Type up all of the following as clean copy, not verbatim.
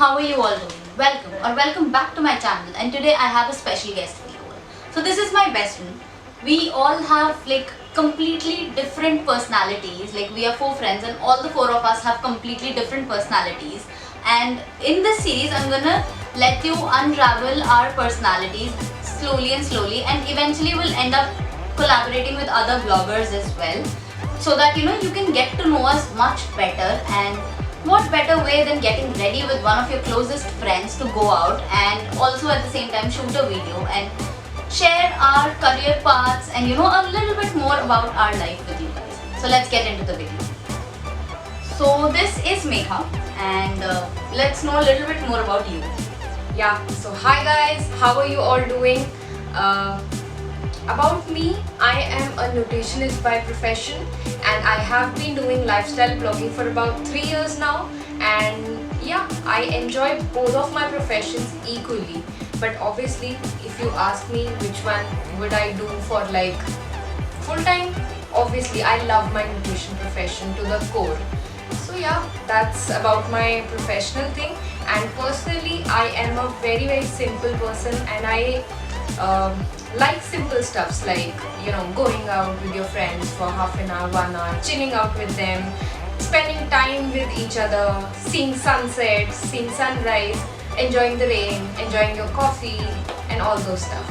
How are you all doing? Welcome back to my channel, and today I have a special guest for you all. So this is my best friend. We all have like completely different personalities. Like we are four friends and all the four of us have completely different personalities. And in this series I'm gonna let you unravel our personalities slowly and eventually we'll end up collaborating with other bloggers as well, so that you can get to know us much better. And what better way than getting ready with one of your closest friends to go out and also at the same time shoot a video and share our career paths and a little bit more about our life with you guys. So let's get into the video. So this is Megha, and let's know a little bit more about you. Yeah, so hi guys, how are you all doing? About me, I am a nutritionist by profession and I have been doing lifestyle blogging for about 3 years now, and yeah, I enjoy both of my professions equally. But obviously, if you ask me which one would I do for like full time, obviously I love my nutrition profession to the core. So yeah, that's about my professional thing. And personally, I am a very simple person, and I like simple stuffs like going out with your friends for half an hour, 1 hour, chilling out with them, spending time with each other, seeing sunsets, seeing sunrise, enjoying the rain, enjoying your coffee, and all those stuff.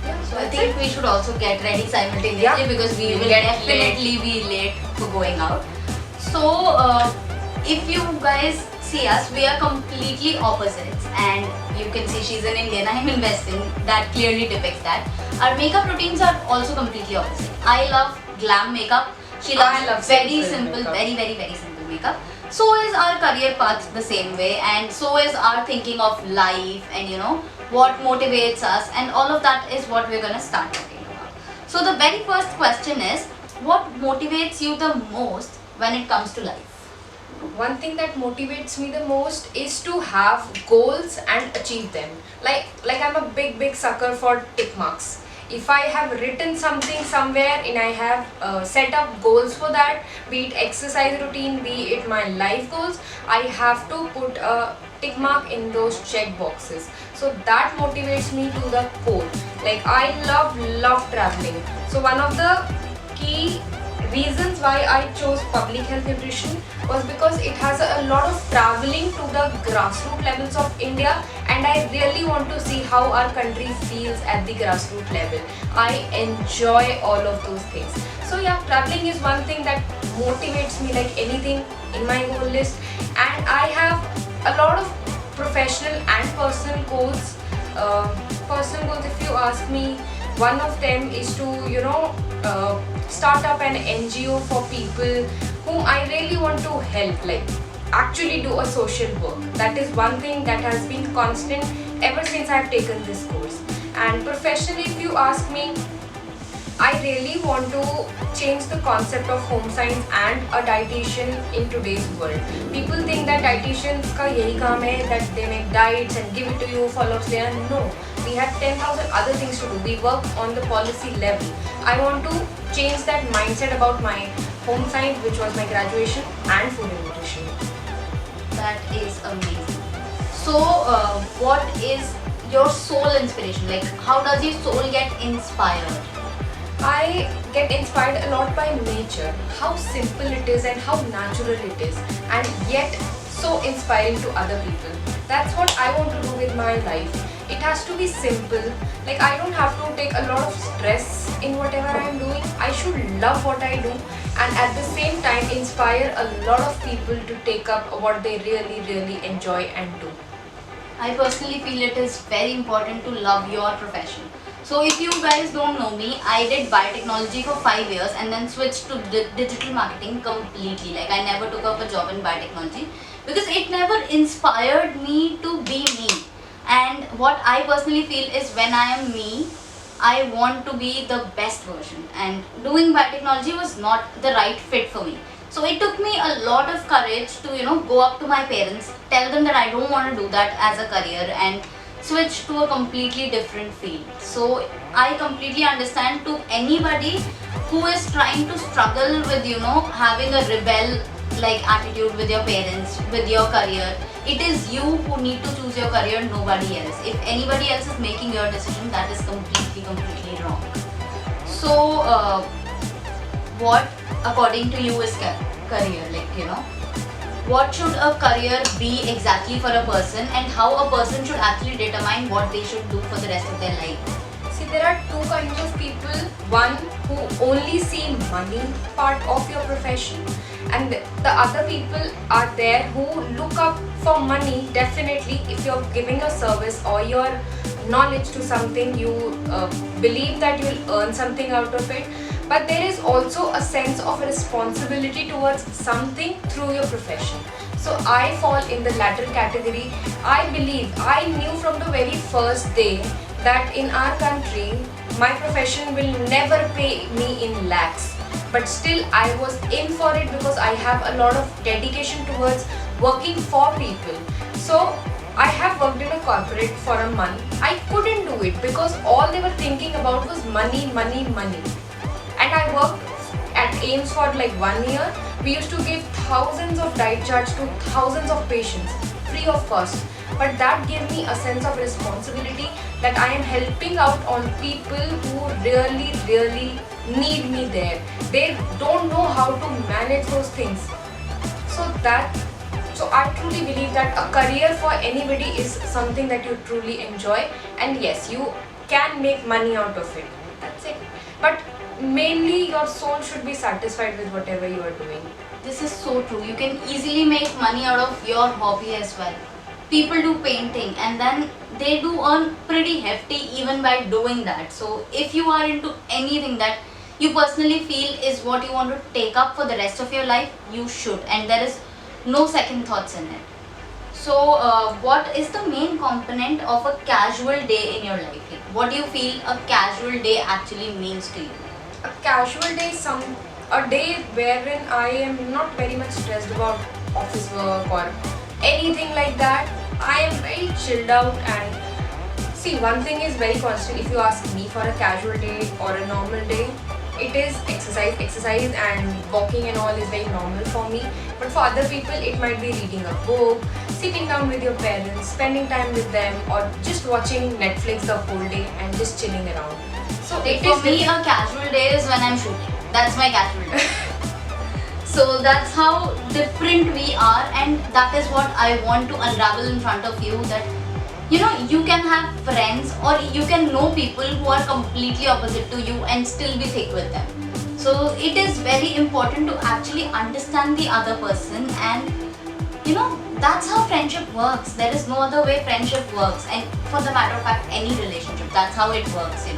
Yeah, So I think we should also get ready simultaneously, Yeah. because we We'll will get definitely be late for going out. So if you guys see us, we are completely opposites, and you can see she's an Indian, I'm in Western. That clearly depicts that. Our makeup routines are also completely opposite. I love glam makeup. She loves I love very simple simple, makeup. very simple makeup. So is our career path the same way, and so is our thinking of life, and what motivates us, and all of that is what we're gonna start talking about. So the very first question is, what motivates you the most when it comes to life? One thing that motivates me the most is to have goals and achieve them. Like I'm a big sucker for tick marks. If I have written something somewhere and I have set up goals for that, be it exercise routine, be it my life goals, I have to put a tick mark in those check boxes. So that motivates me to the core. Like I love traveling. So one of the key reasons why I chose public health nutrition was because it has a lot of traveling to the grassroots levels of India, and I really want to see how our country feels at the grassroots level. I enjoy all of those things. So yeah, traveling is one thing that motivates me like anything in my goal list, and I have a lot of professional and personal goals. Personal goals, if you ask me, one of them is to start up an NGO for people whom I really want to help, like actually do a social work. That is one thing that has been constant ever since I've taken this course. And professionally, if you ask me, I really want to change the concept of home science and a dietitian in today's world. People think that dietitians ka yahi kaam hai, that they make diets and give it to you, follow-ups there. No, we have 10,000 other things to do. We work on the policy level. I want to change that mindset about my home science, which was my graduation, and food and nutrition. That is amazing. So what is your soul inspiration? Like, how does your soul get inspired? I get inspired a lot by nature, how simple it is and how natural it is, and yet so inspiring to other people. That's what I want to do with my life. It has to be simple. Like I don't have to take a lot of stress in whatever I am doing. I should love what I do, and at the same time inspire a lot of people to take up what they really enjoy and do. I personally feel it is very important to love your profession. So if you guys don't know me, I did biotechnology for 5 years and then switched to digital marketing completely. Like I never took up a job in biotechnology because it never inspired me to be me. And what I personally feel is, when I am me, I want to be the best version, and doing biotechnology was not the right fit for me. So it took me a lot of courage to go up to my parents, tell them that I don't want to do that as a career, and switch to a completely different field. So I completely understand to anybody who is trying to struggle with having a rebel like attitude with your parents, with your career. It is you who need to choose your career, nobody else. If anybody else is making your decision, that is completely wrong. So what according to you is career? What should a career be exactly for a person, and how a person should actually determine what they should do for the rest of their life? See, there are two kinds of people. One who only see money part of your profession, and the other people are there who look up for money. Definitely, if you're giving your service or your knowledge to something, you believe that you'll earn something out of it. But there is also a sense of responsibility towards something through your profession. So I fall in the latter category. I believe, I knew from the very first day that in our country, my profession will never pay me in lakhs. But still I was in for it because I have a lot of dedication towards working for people. So I have worked in a corporate for a month. I couldn't do it because all they were thinking about was money, money, money. And I worked at AIIMS for like 1 year. We used to give thousands of diet charts to thousands of patients, free of cost. But that gave me a sense of responsibility that I am helping out on people who really need me there. They don't know how to manage those things. So I truly believe that a career for anybody is something that you truly enjoy, and yes, you can make money out of it. That's it. But mainly your soul should be satisfied with whatever you are doing. This is so true. You can easily make money out of your hobby as well. People do painting and then they do earn pretty hefty even by doing that. So if you are into anything that you personally feel is what you want to take up for the rest of your life, you should, and there is no second thoughts in it. So what is the main component of a casual day in your life? Like, what do you feel a casual day actually means to you? A casual day is a day wherein I am not very much stressed about office work or anything like that. I am very chilled out, and see, one thing is very constant. If you ask me for a casual day or a normal day, it is exercise and walking and all is very normal for me. But for other people, it might be reading a book, sitting down with your parents, spending time with them, or just watching Netflix the whole day and just chilling around. So it For is me, a casual day is when I'm shooting. That's my casual day. So that's how different we are, and that is what I want to unravel in front of you, that you can have friends or you can know people who are completely opposite to you and still be thick with them. So it is very important to actually understand the other person, and that's how friendship works. There is no other way friendship works, and for the matter of fact, any relationship, that's how it works.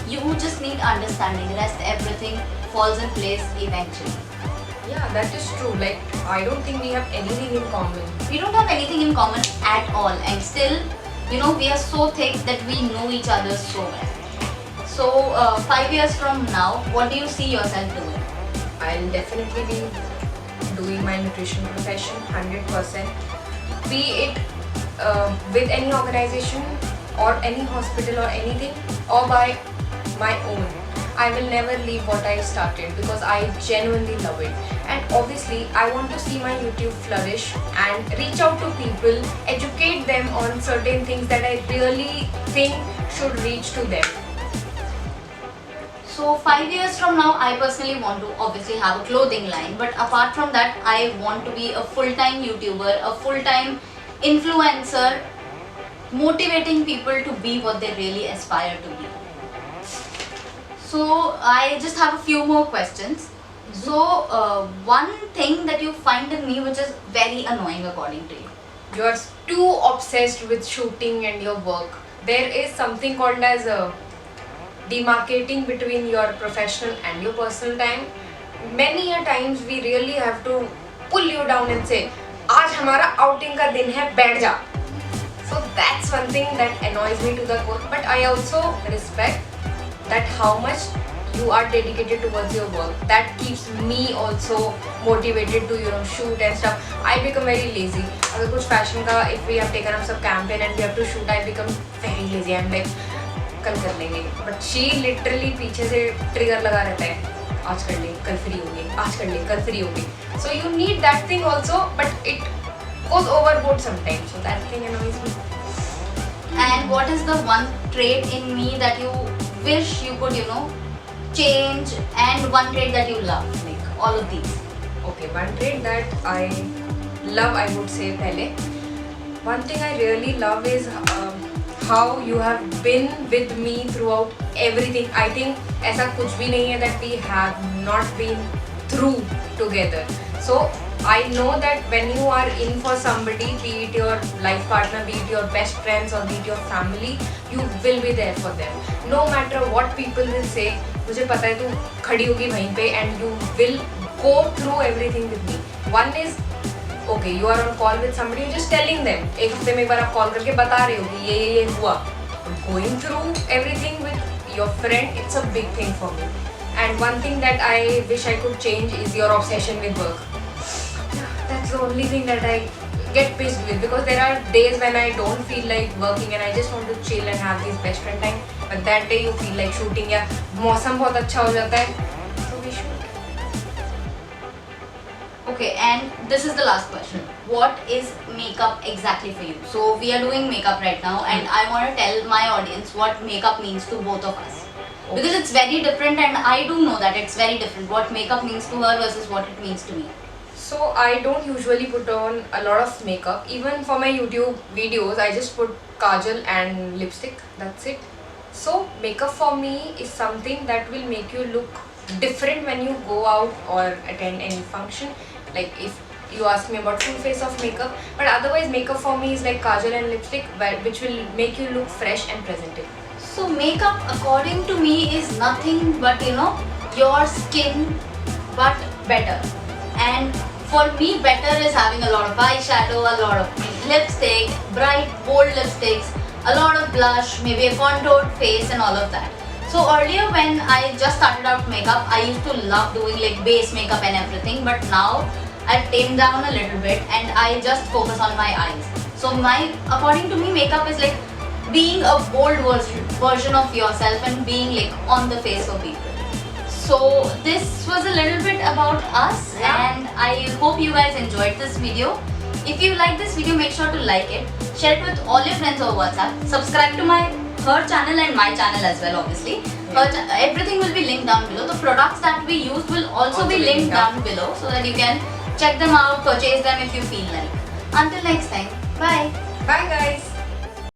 You just need understanding. Rest everything falls in place eventually. Yeah, that is true. Like, I don't think we have anything in common. We don't have anything in common at all, and still, we are so thick that we know each other so well. So 5 years from now, what do you see yourself doing? I'll definitely be doing my nutrition profession 100%. Be it with any organization or any hospital or anything, or by my own. I will never leave what I started because I genuinely love it. And obviously, I want to see my YouTube flourish and reach out to people, educate them on certain things that I really think should reach to them. So 5 years from now, I personally want to obviously have a clothing line, but apart from that, I want to be a full-time YouTuber, a full-time influencer, motivating people to be what they really aspire to be. So I just have a few more questions. So one thing that you find in me which is very annoying according to you. You are too obsessed with shooting and your work. There is something called as a demarcating between your professional and your personal time. Many a times we really have to pull you down and say, आज हमारा outing का दिन है, बैठ जा. So that's one thing that annoys me to the core. But I also respect that how much you are dedicated towards your work. That keeps me also motivated to shoot and stuff. I become very lazy. अगर कुछ fashion का, if we have taken up some campaign and we have to shoot, I become very lazy. I'm like, कल कर लेंगे. But she literally पीछे से trigger लगा रहता है. आज कर ले, कल फ्री होंगे, आज कर ले, कल फ्री होंगे. So you need that thing also, but it goes overboard sometimes. So that thing annoys me. And what is the one trait in me that you wish you could, change, and one trait that you love? Like all of these. Okay, one trait that I love, I would say pehle. One thing I really love is how you have been with me throughout everything. I think ऐसा कुछ भी नहीं है that we have not been through together. So I know that when you are in for somebody, be it your life partner, be it your best friends or be it your family, you will be there for them. No matter what people will say, मुझे पता है तू खड़ी होगी वहीं पे and you will go through everything with me. One is okay, you are on call with somebody, you're just telling them. एक हफ्ते में एक बार आप कॉल करके बता रहे हो कि ये हुआ. Going through everything with your friend, it's a big thing for me. And one thing that I wish I could change is your obsession with work. That's the only thing that I get pissed with, because there are days when I don't feel like working and I just want to chill and have this best friend time. But that day you feel like shooting या मौसम बहुत अच्छा हो जाता है, so we shoot. Okay, and this is the last question. What is makeup exactly for you? So we are doing makeup right now, and I want to tell my audience what makeup means to both of us. Okay. Because it's very different, and I do know that it's very different what makeup means to her versus what it means to me. So I don't usually put on a lot of makeup. Even for my YouTube videos, I just put kajal and lipstick. That's it. So makeup for me is something that will make you look different when you go out or attend any function. Like if you ask me about full face of makeup, but otherwise makeup for me is like kajal and lipstick, which will make you look fresh and presentable. So makeup, according to me, is nothing but your skin, but better. And for me, better is having a lot of eyeshadow, a lot of lipstick, bright, bold lipsticks, a lot of blush, maybe a contoured face and all of that. So earlier when I just started out makeup, I used to love doing like base makeup and everything, but now I've tamed down a little bit and I just focus on my eyes. So according to me, makeup is like being a bold version of yourself and being like on the face for people. So this was a little bit about us, and I hope you guys enjoyed this video. If you like this video, make sure to like it, share it with all your friends over WhatsApp, subscribe to her channel and my channel as well, obviously. Everything will be linked down below. The products that we use will also be linked down below, so that you can check them out, purchase them if you feel like. Until next time, bye. Bye guys.